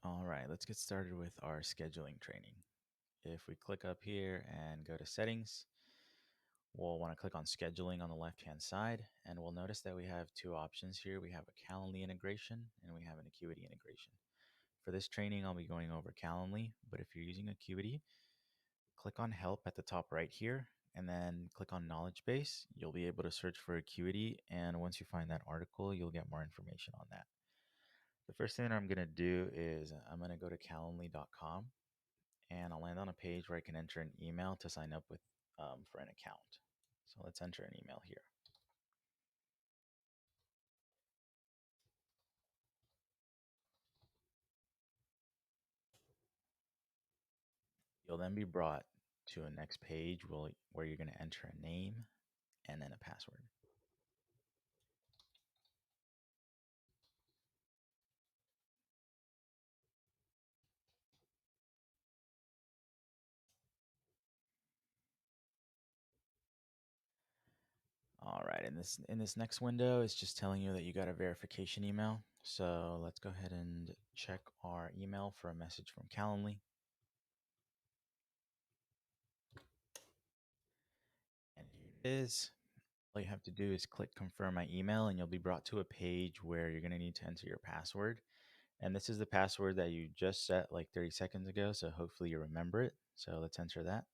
All right, let's get started with our scheduling training. If we click up here and go to settings, we'll want to click on scheduling on the left-hand side, and we'll notice that we have two options here. We have a Calendly integration and we have an Acuity integration. For this training, I'll be going over Calendly, but if you're using Acuity, click on help at the top right here, and then click on knowledge base. You'll be able to search for Acuity, and once you find that article, you'll get more information on that. The first thing that I'm going to do is I'm going to go to calendly.com and I'll land on a page where I can enter an email to sign up with for an account. So let's enter an email here. You'll then be brought to a next page where you're going to enter a name and then a password. All right, in this next window, it's just telling you that you got a verification email. So let's go ahead and check our email for a message from Calendly. And here it is. All you have to do is click confirm my email and you'll be brought to a page where you're going to need to enter your password. And this is the password that you just set like 30 seconds ago. So hopefully you remember it. So let's enter that.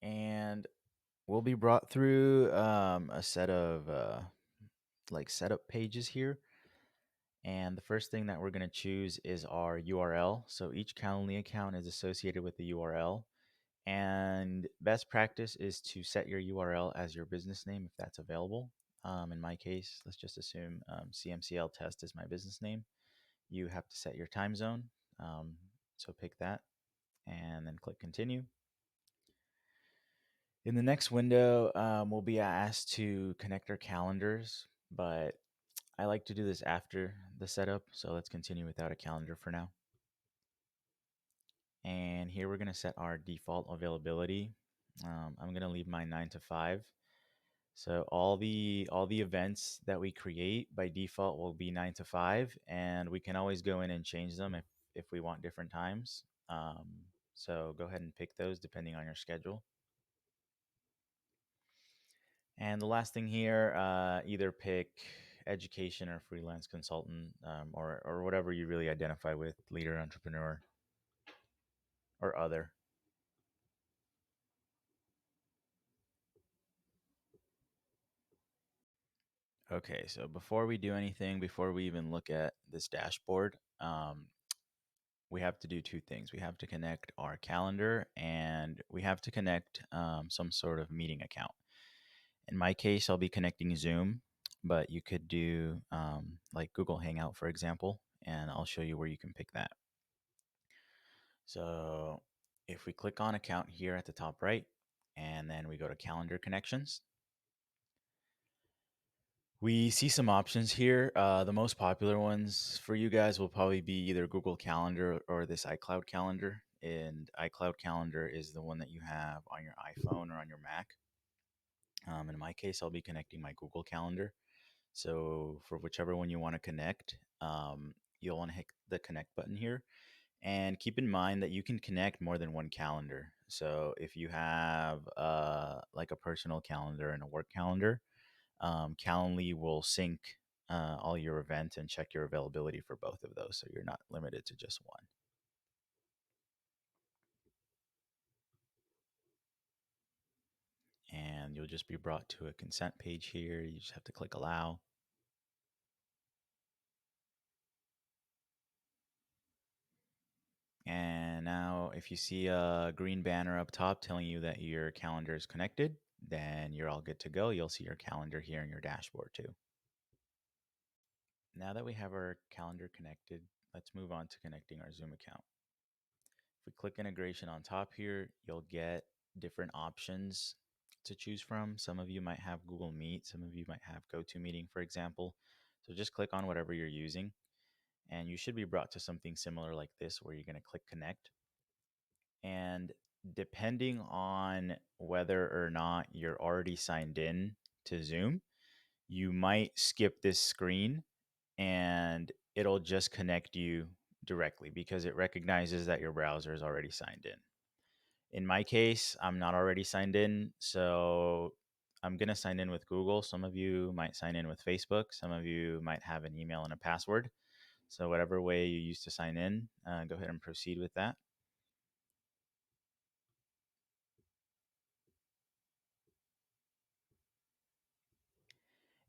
And we'll be brought through a set of like setup pages here. And the first thing that we're going to choose is our URL. So each Calendly account is associated with the URL. And best practice is to set your URL as your business name if that's available. In my case, let's just assume CMCL test is my business name. You have to set your time zone. Um, so pick that and then click continue. In the next window, we'll be asked to connect our calendars, but I like to do this after the setup. So let's continue without a calendar for now. And here we're going to set our default availability. I'm going to leave mine 9 to 5. So all the events that we create by default will be 9 to 5, and we can always go in and change them if we want different times. So go ahead and pick those depending on your schedule. And the last thing here, either pick education or freelance consultant, or whatever you really identify with, leader, entrepreneur, or other. Okay, so before we do anything, before we even look at this dashboard, we have to do two things. We have to connect our calendar and we have to connect some sort of meeting account. In my case, I'll be connecting Zoom, but you could do like Google Hangout, for example, and I'll show you where you can pick that. So if we click on account here at the top right, and then we go to calendar connections, we see some options here. The most popular ones for you guys will probably be either Google Calendar or this iCloud Calendar. And iCloud Calendar is the one that you have on your iPhone or on your Mac. In my case, I'll be connecting my Google Calendar. So for whichever one you want to connect, you'll want to hit the connect button here. And keep in mind that you can connect more than one calendar. So if you have like a personal calendar and a work calendar, Calendly will sync all your events and check your availability for both of those. So you're not limited to just one. And you'll just be brought to a consent page here. You just have to click allow. And now if you see a green banner up top telling you that your calendar is connected, then you're all good to go. You'll see your calendar here in your dashboard too. Now that we have our calendar connected, let's move on to connecting our Zoom account. If we click integration on top here, you'll get different options to choose from. Some of you might have Google Meet, some of you might have GoToMeeting, for example. So just click on whatever you're using, and you should be brought to something similar like this where you're going to click connect. And depending on whether or not you're already signed in to Zoom, you might skip this screen and it'll just connect you directly because it recognizes that your browser is already signed in. In my case, I'm not already signed in, so I'm going to sign in with Google. Some of you might sign in with Facebook. Some of you might have an email and a password. So, whatever way you use to sign in, go ahead and proceed with that.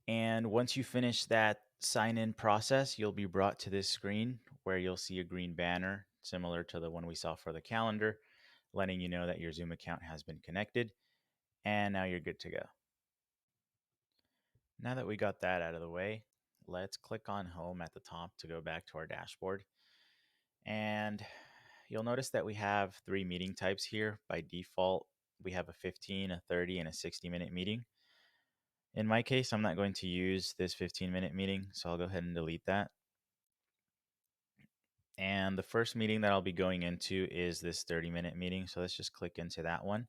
And once you finish that sign in process, you'll be brought to this screen where you'll see a green banner similar to the one we saw for the calendar, letting you know that your Zoom account has been connected. And now you're good to go. Now that we got that out of the way, let's click on home at the top to go back to our dashboard. And you'll notice that we have three meeting types here. By default, we have a 15, a 30, and a 60-minute meeting. In my case, I'm not going to use this 15-minute meeting, so I'll go ahead and delete that. And the first meeting that I'll be going into is this 30-minute meeting. So let's just click into that one.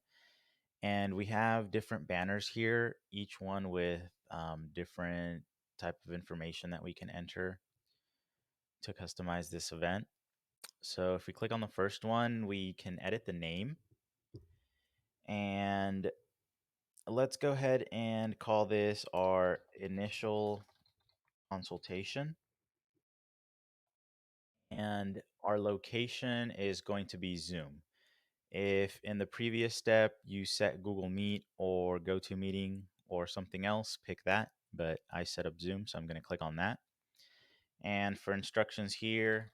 And we have different banners here, each one with different type of information that we can enter to customize this event. So if we click on the first one, we can edit the name. And let's go ahead and call this our initial consultation. And our location is going to be Zoom. If in the previous step you set Google Meet or GoToMeeting or something else, pick that. But I set up Zoom, so I'm going to click on that. And for instructions here,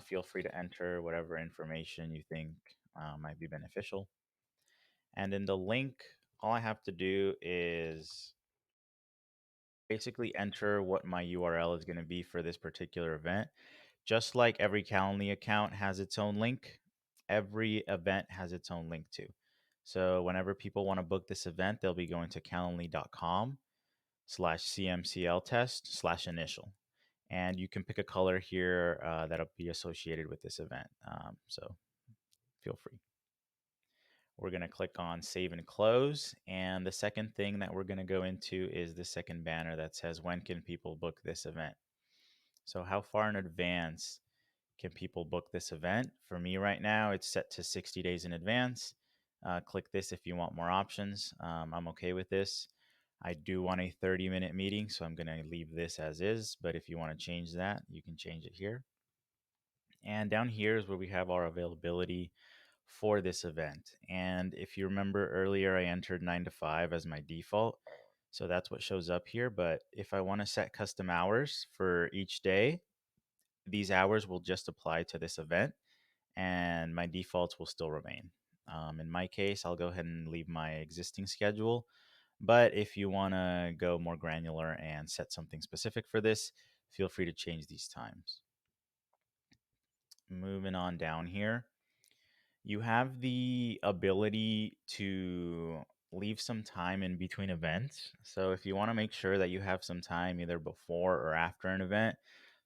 feel free to enter whatever information you think might be beneficial. And in the link, all I have to do is basically enter what my URL is going to be for this particular event. Just like every Calendly account has its own link, every event has its own link too. So whenever people want to book this event, they'll be going to calendly.com/CMCL test/initial. And you can pick a color here that'll be associated with this event. So feel free. We're going to click on save and close. And the second thing that we're going to go into is the second banner that says, when can people book this event? So how far in advance can people book this event? For me right now, it's set to 60 days in advance. Click this if you want more options. I'm okay with this. I do want a 30-minute meeting, so I'm going to leave this as is. But if you want to change that, you can change it here. And down here is where we have our availability for this event. And if you remember earlier, I entered 9 to 5 as my default. So that's what shows up here. But if I want to set custom hours for each day, these hours will just apply to this event and my defaults will still remain. In my case, I'll go ahead and leave my existing schedule. But if you want to go more granular and set something specific for this, feel free to change these times. Moving on down here, you have the ability to leave some time in between events. So if you want to make sure that you have some time either before or after an event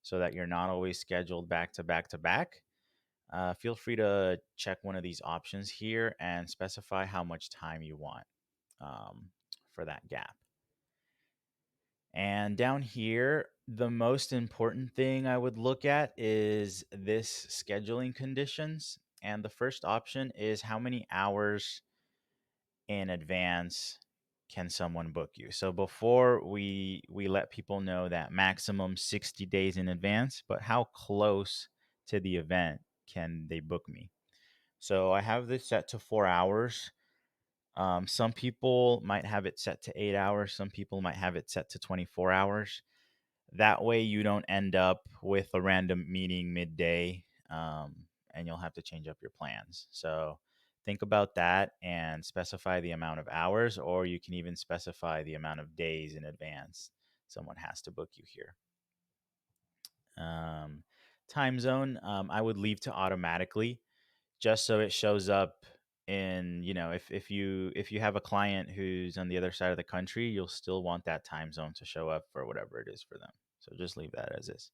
so that you're not always scheduled back to back to back, feel free to check one of these options here and specify how much time you want for that gap. And down here, the most important thing I would look at is this scheduling conditions. And the first option is how many hours in advance can someone book you. So before we let people know that maximum 60 days in advance, but how close to the event can they book me? So I have this set to 4 hours. Some people might have it set to 8 hours. Some people might have it set to 24 hours. That way, you don't end up with a random meeting midday and you'll have to change up your plans. So think about that and specify the amount of hours, or you can even specify the amount of days in advance someone has to book you here. Um, Time zone, I would leave to automatically just so it shows up in, if you have a client who's on the other side of the country, you'll still want that time zone to show up for whatever it is for them. So just leave that as is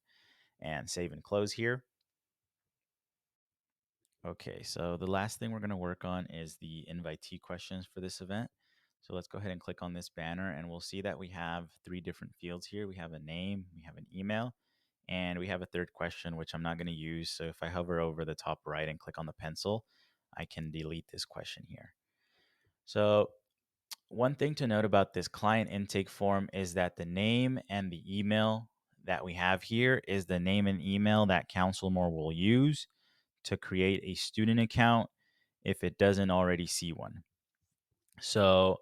and save and close here. Okay, so the last thing we're going to work on is the invitee questions for this event. So let's go ahead and click on this banner, and we'll see that we have three different fields here. We have a name, we have an email, and we have a third question, which I'm not going to use. So if I hover over the top right and click on the pencil, I can delete this question here. So one thing to note about this client intake form is that the name and the email that we have here is the name and email that CounselMore will use to create a student account if it doesn't already see one. So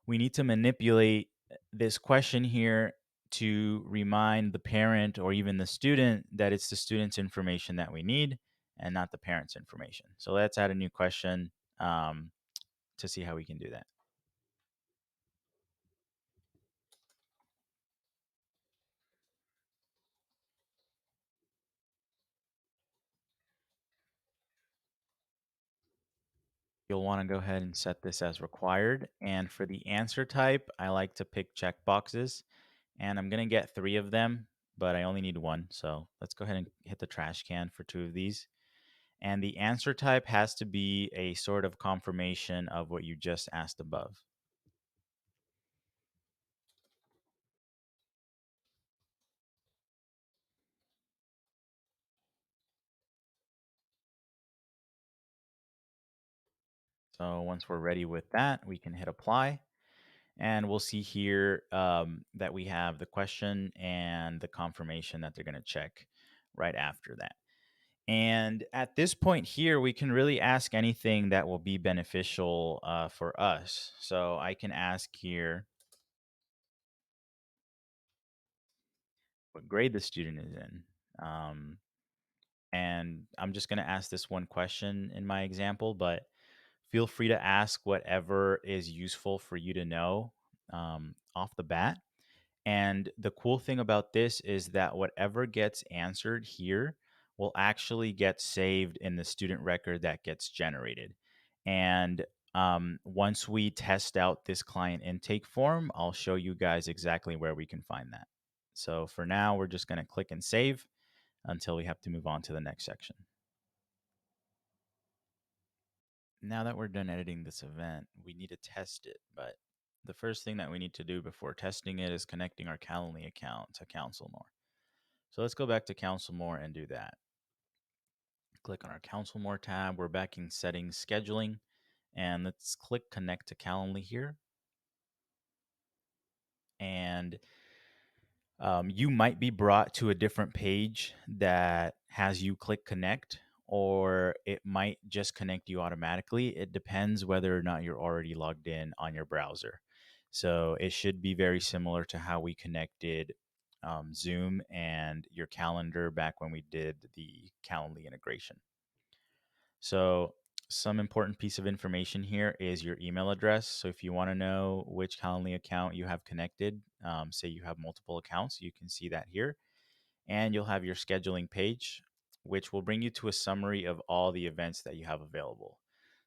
we need to manipulate this question here to remind the parent or even the student that it's the student's information that we need and not the parent's information. So let's add a new question to see how we can do that. You'll want to go ahead and set this as required. And for the answer type, I like to pick checkboxes. And I'm going to get 3 of them, but I only need 1. So let's go ahead and hit the trash can for 2 of these. And the answer type has to be a sort of confirmation of what you just asked above. So once we're ready with that, we can hit apply. And we'll see here that we have the question and the confirmation that they're going to check right after that. And at this point here, we can really ask anything that will be beneficial for us. So I can ask here what grade the student is in. And I'm just going to ask this one question in my example, but feel free to ask whatever is useful for you to know off the bat. And the cool thing about this is that whatever gets answered here will actually get saved in the student record that gets generated. And once we test out this client intake form, I'll show you guys exactly where we can find that. So for now, we're just going to click and save until we have to move on to the next section. Now that we're done editing this event, we need to test it. But the first thing that we need to do before testing it is connecting our Calendly account to CounselMore. So let's go back to CounselMore and do that. Click on our CounselMore tab. We're back in settings, scheduling, and let's click connect to Calendly here. And you might be brought to a different page that has you click connect, or it might just connect you automatically. It depends whether or not you're already logged in on your browser. So it should be very similar to how we connected Zoom and your calendar back when we did the Calendly integration. So some important piece of information here is your email address. So if you want to know which Calendly account you have connected, say you have multiple accounts, you can see that here. And you'll have your scheduling page, which will bring you to a summary of all the events that you have available.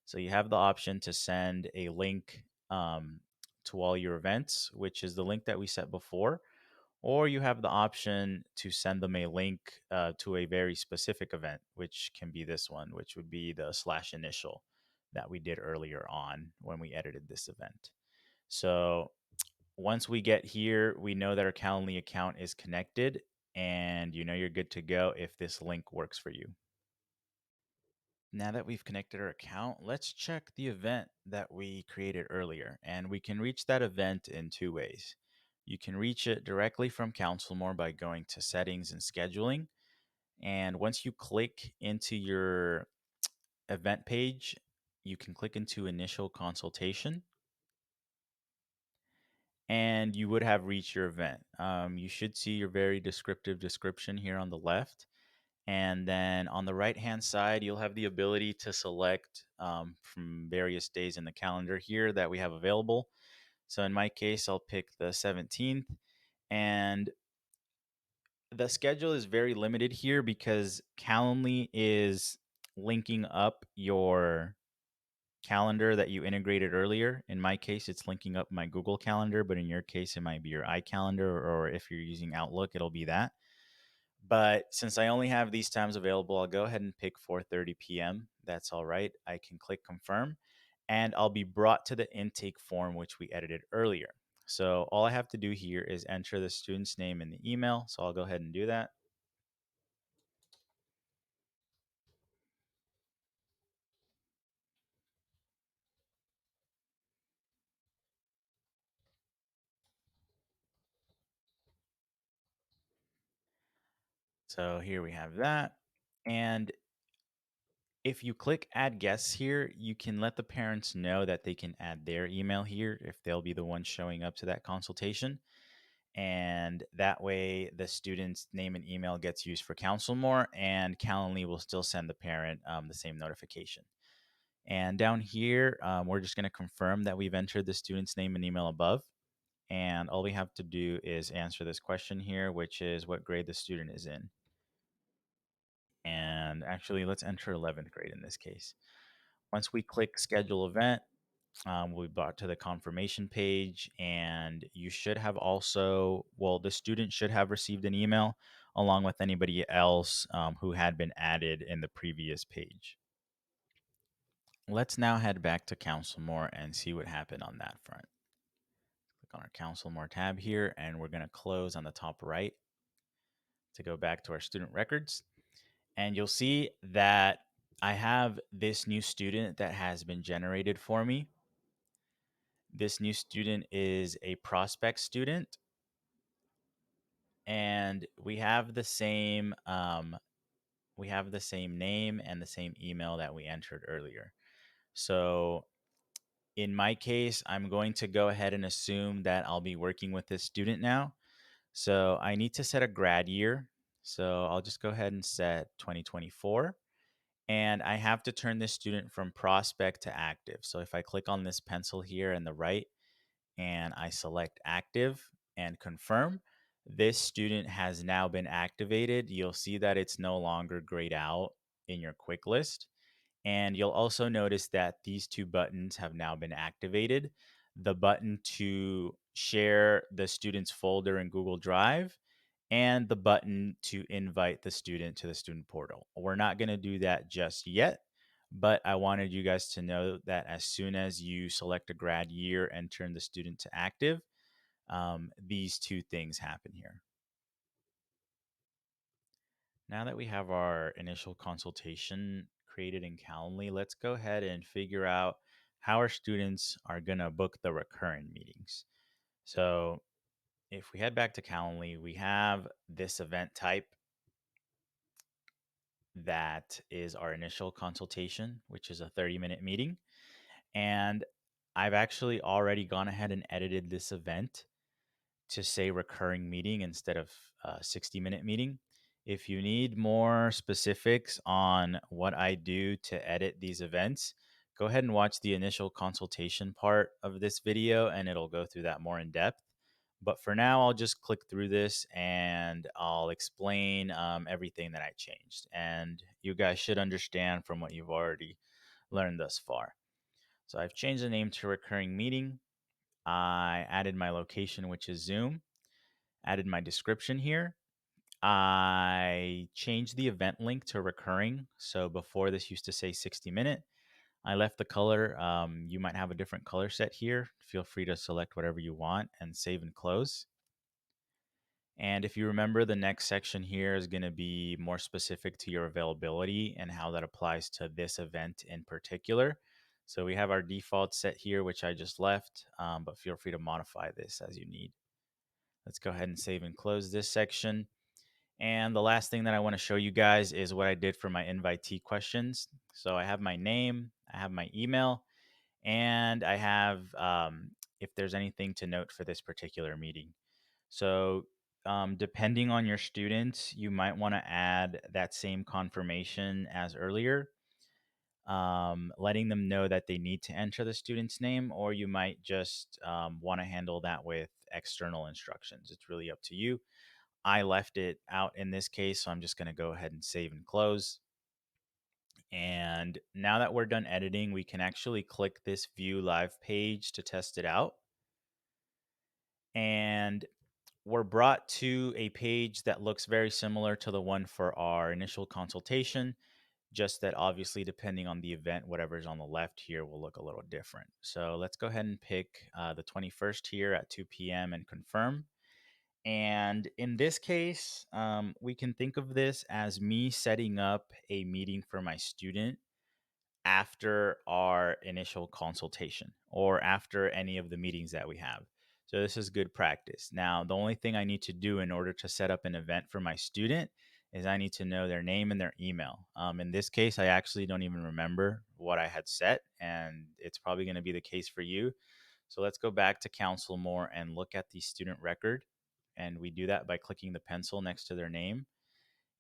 So you have the option to send a link to all your events, which is the link that we set before, or you have the option to send them a link to a very specific event, which can be this one, which would be the slash initial that we did earlier on when we edited this event. So once we get here, we know that our Calendly account is connected, and you know you're good to go if this link works for you. Now that we've connected our account, let's check the event that we created earlier. And we can reach that event in 2 ways. You can reach it directly from CounselMore by going to settings and scheduling. And once you click into your event page, you can click into initial consultation and you would have reached your event. You should see your very descriptive description here on the left. And then on the right hand side, you'll have the ability to select from various days in the calendar here that we have available. So in my case, I'll pick the 17th. And the schedule is very limited here because Calendly is linking up your calendar that you integrated earlier. In my case, it's linking up my Google Calendar, but in your case, it might be your iCalendar, or if you're using Outlook, it'll be that. But since I only have these times available, I'll go ahead and pick 4:30 p.m. That's all right. I can click confirm. and I'll be brought to the intake form, which we edited earlier. So all I have to do here is enter the student's name in the email. So I'll go ahead and do that. So here we have that. And if you click add guests here, you can let the parents know that they can add their email here if they'll be the one showing up to that consultation. And that way the student's name and email gets used for CounselMore, and Calendly will still send the parent the same notification. And down here, we're just going to confirm that we've entered the student's name and email above. And all we have to do is answer this question here, which is what grade the student is in. And actually, let's enter 11th grade in this case. Once we click schedule event, we'll be brought to the confirmation page, and you should have also, well, the student should have received an email along with anybody else who had been added in the previous page. Let's now head back to CounselMore and see what happened on that front. Click on our CounselMore tab here, and we're going to close on the top right to go back to our student records. And you'll see that I have this new student that has been generated for me. This new student is a prospect student, and we have the same name and the same email that we entered earlier. So in my case, I'm going to go ahead and assume that I'll be working with this student now. So I need to set a grad year. So I'll just go ahead and set 2024. And I have to turn this student from prospect to active. So if I click on this pencil here in the right and I select active and confirm, this student has now been activated. You'll see that it's no longer grayed out in your quick list. And you'll also notice that these two buttons have now been activated. The button to share the student's folder in Google Drive and the button to invite the student to the student portal. We're not going to do that just yet, but I wanted you guys to know that as soon as you select a grad year and turn the student to active, these two things happen here. Now that we have our initial consultation created in Calendly, let's go ahead and figure out how our students are going to book the recurring meetings. So if we head back to Calendly, we have this event type that is our initial consultation, which is a 30-minute meeting. And I've actually already gone ahead and edited this event to say recurring meeting instead of 60-minute meeting. If you need more specifics on what I do to edit these events, go ahead and watch the initial consultation part of this video and it'll go through that more in depth. But for now, I'll just click through this and I'll explain everything that I changed. And you guys should understand from what you've already learned thus far. So I've changed the name to recurring meeting. I added my location, which is Zoom, added my description here. I changed the event link to recurring. So before this used to say 60-minute. I left the color. You might have a different color set here. Feel free to select whatever you want and save and close. And if you remember, the next section here is going to be more specific to your availability and how that applies to this event in particular. So we have our default set here, which I just left, but feel free to modify this as you need. Let's go ahead and save and close this section. And the last thing that I want to show you guys is what I did for my invitee questions. So I have my name, I have my email, and I have if there's anything to note for this particular meeting. So depending on your students, you might want to add that same confirmation as earlier, letting them know that they need to enter the student's name, or you might just want to handle that with external instructions. It's really up to you. I left it out in this case, so I'm just going to go ahead and save and close. And now that we're done editing, we can actually click this view live page to test it out. And we're brought to a page that looks very similar to the one for our initial consultation. just that obviously, depending on the event, whatever's on the left here will look a little different. So let's go ahead and pick the 21st here at 2 p.m. and confirm. And in this case, we can think of this as me setting up a meeting for my student after our initial consultation or after any of the meetings that we have. So this is good practice. Now, the only thing I need to do in order to set up an event for my student is I need to know their name and their email. In this case, I actually don't even remember what I had set, and it's probably going to be the case for you. So let's go back to CounselMore and look at the student record. And we do that by clicking the pencil next to their name.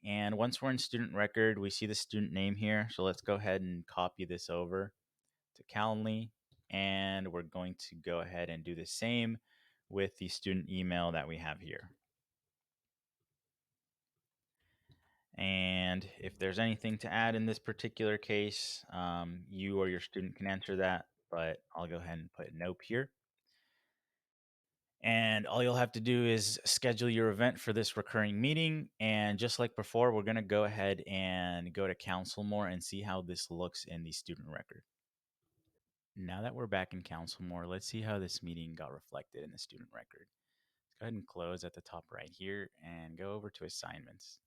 And once we're in student record, we see the student name here. So let's go ahead and copy this over to Calendly. And we're going to go ahead and do the same with the student email that we have here. And if there's anything to add in this particular case, you or your student can answer that, but I'll go ahead and put nope here. And all you'll have to do is schedule your event for this recurring meeting. And just like before, we're going to go ahead and go to CounselMore and see how this looks in the student record. Now that we're back in CounselMore, let's see how this meeting got reflected in the student record. Let's go ahead and close at the top right here and go over to assignments.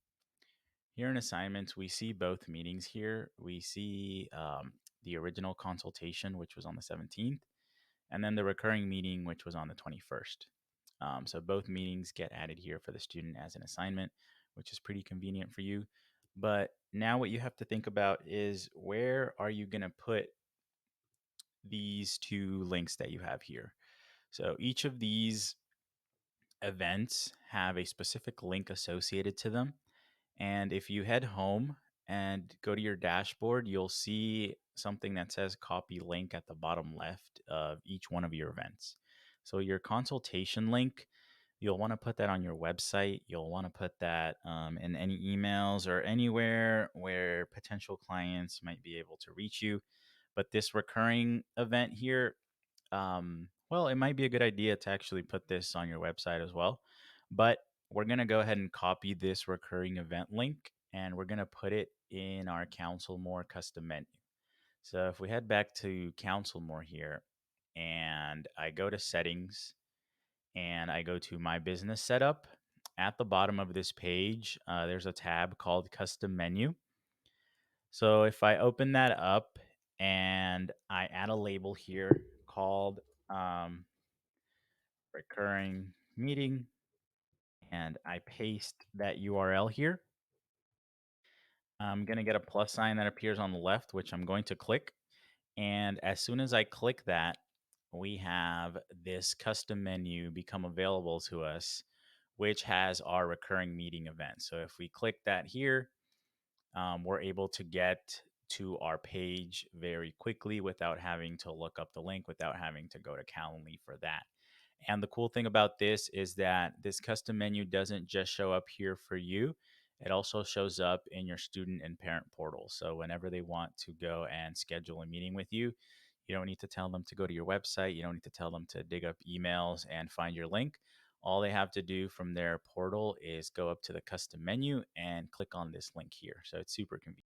Here in assignments, we see both meetings here. We see the original consultation, which was on the 17th, and then the recurring meeting, which was on the 21st. So both meetings get added here for the student as an assignment, which is pretty convenient for you. But now what you have to think about is, where are you going to put these two links that you have here? So each of these events have a specific link associated to them. And if you head home and go to your dashboard, you'll see something that says copy link at the bottom left of each one of your events. So your consultation link, you'll want to put that on your website. You'll want to put that in any emails or anywhere where potential clients might be able to reach you. But this recurring event here, well, it might be a good idea to actually put this on your website as well. But we're going to go ahead and copy this recurring event link, and we're going to put it in our CounselMore custom menu. So if we head back to CounselMore here and I go to settings and I go to my business setup, at the bottom of this page, there's a tab called custom menu. So if I open that up and I add a label here called recurring meeting, and I paste that URL here, I'm going to get a plus sign that appears on the left, which I'm going to click. And as soon as I click that, we have this custom menu become available to us, which has our recurring meeting event. So if we click that here, we're able to get to our page very quickly without having to look up the link, without having to go to Calendly for that. And the cool thing about this is that this custom menu doesn't just show up here for you. It also shows up in your student and parent portal. So whenever they want to go and schedule a meeting with you, you don't need to tell them to go to your website. You don't need to tell them to dig up emails and find your link. All they have to do from their portal is go up to the custom menu and click on this link here. So it's super convenient.